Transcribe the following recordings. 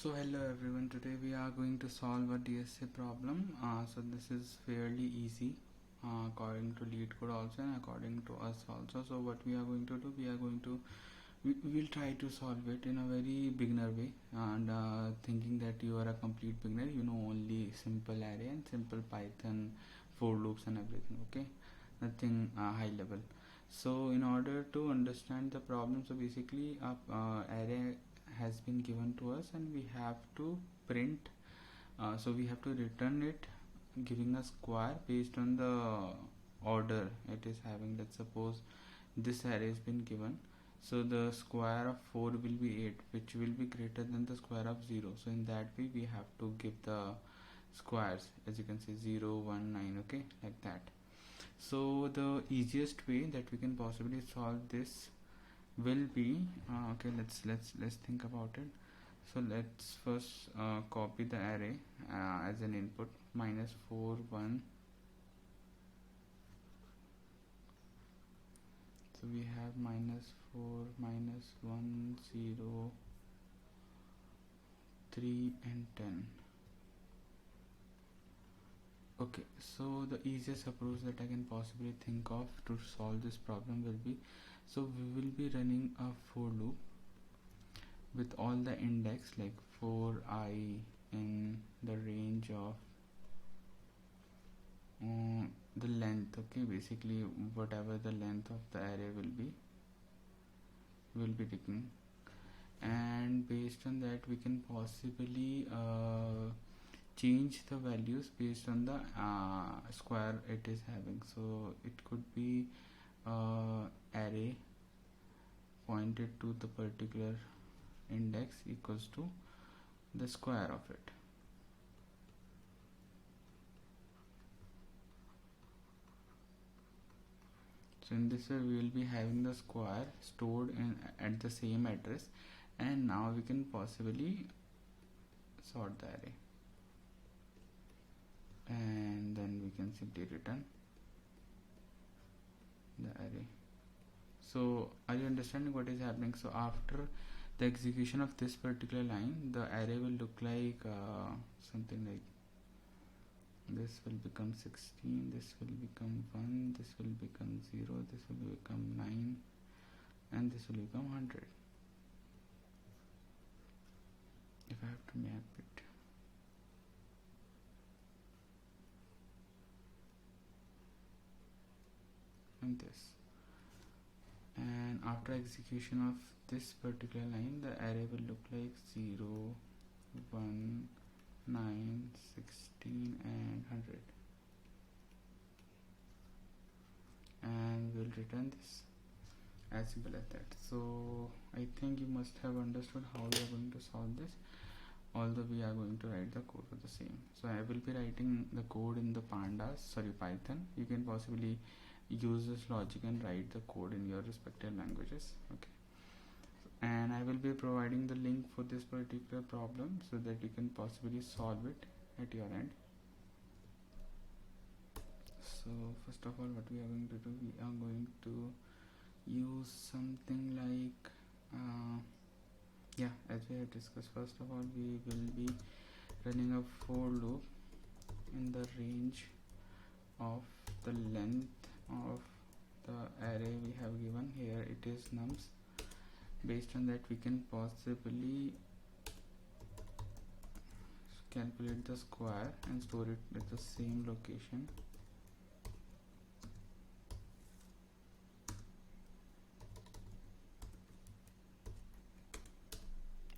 So hello everyone, today we are going to solve a DSA problem. So this is fairly easy according to lead code also and according to us also. So what we are going to do, we will try to solve it in a very beginner way, and thinking that you are a complete beginner, you know only simple array and simple Python for loops and everything, okay, nothing high level. So in order to understand the problem, so basically array has been given to us and we have to print, so we have to return it giving a square based on the order it is having. Let's suppose this array has been given, so the square of 4 will be 8, which will be greater than the square of 0. So in that way we have to give the squares, as you can see, 0 1 9, okay, like that. So the easiest way that we can possibly solve this will be, okay, let's think about it. So let's first copy the array as an input, -4 1. So we have -4 -1 0 3 and 10. Okay, so the easiest approach that I can possibly think of to solve this problem will be, so we will be running a for loop with all the index like for I in the range of the length, okay, basically whatever the length of the array will be taking, and based on that we can possibly change the values based on the square it is having. So it could be array pointed to the particular index equals to the square of it. So in this way we will be having the square stored in at the same address, and now we can possibly sort the array, and then we can simply return the array. So are you understanding what is happening? So after the execution of this particular line, the array will look like something like this. Will become 16, this will become 1, this will become 0, this will become 9, and this will become 100 if I have to map it. And this, and after execution of this particular line, the array will look like 0 1 9 16 and 100, and we'll return this, as simple as that. So I think you must have understood how we are going to solve this, although we are going to write the code for the same. So I will be writing the code in the Python. You can possibly use this logic and write the code in your respective languages, okay. And I will be providing the link for this particular problem so that you can possibly solve it at your end. So first of all, what we are going to do, we are going to use something like as we have discussed, first of all we will be running a for loop in the range of the length of the array we have given here. It is nums. Based on that we can possibly calculate the square and store it at the same location.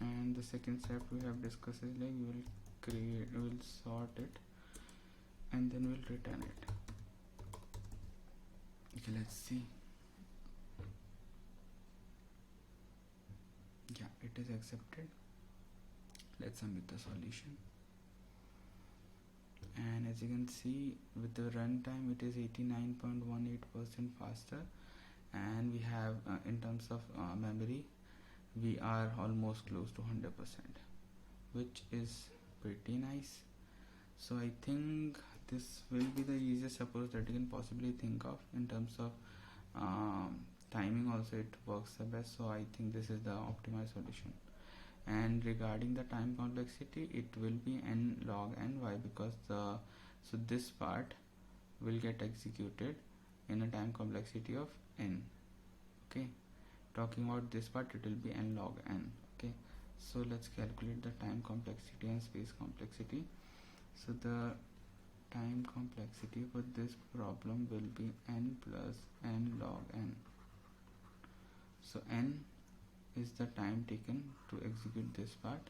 And the second step we have discussed is like we will sort it and then we'll return it. Okay, let's see. Yeah, it is accepted. Let's submit the solution. And as you can see, with the runtime it is 89.18% faster, and we have in terms of memory we are almost close to 100%, which is pretty nice. So I think this will be the easiest approach that you can possibly think of. In terms of timing also it works the best, so I think this is the optimized solution. And regarding the time complexity, it will be n log n. Why? Because so this part will get executed in a time complexity of n. Okay, talking about this part, it will be n log n. Okay, so let's calculate the time complexity and space complexity. So the time complexity for this problem will be n plus n log n. So n is the time taken to execute this part,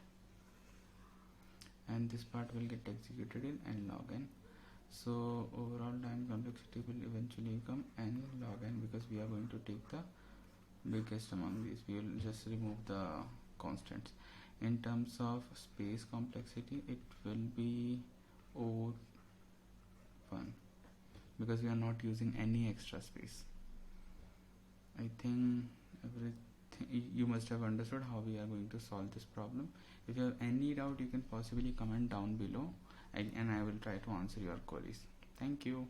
and this part will get executed in n log n. So overall time complexity will eventually become n log n, because we are going to take the biggest among these. We will just remove the constants. In terms of space complexity, it will be O1, because we are not using any extra space. I think you must have understood how we are going to solve this problem. If you have any doubt, you can possibly comment down below, and I will try to answer your queries. Thank you.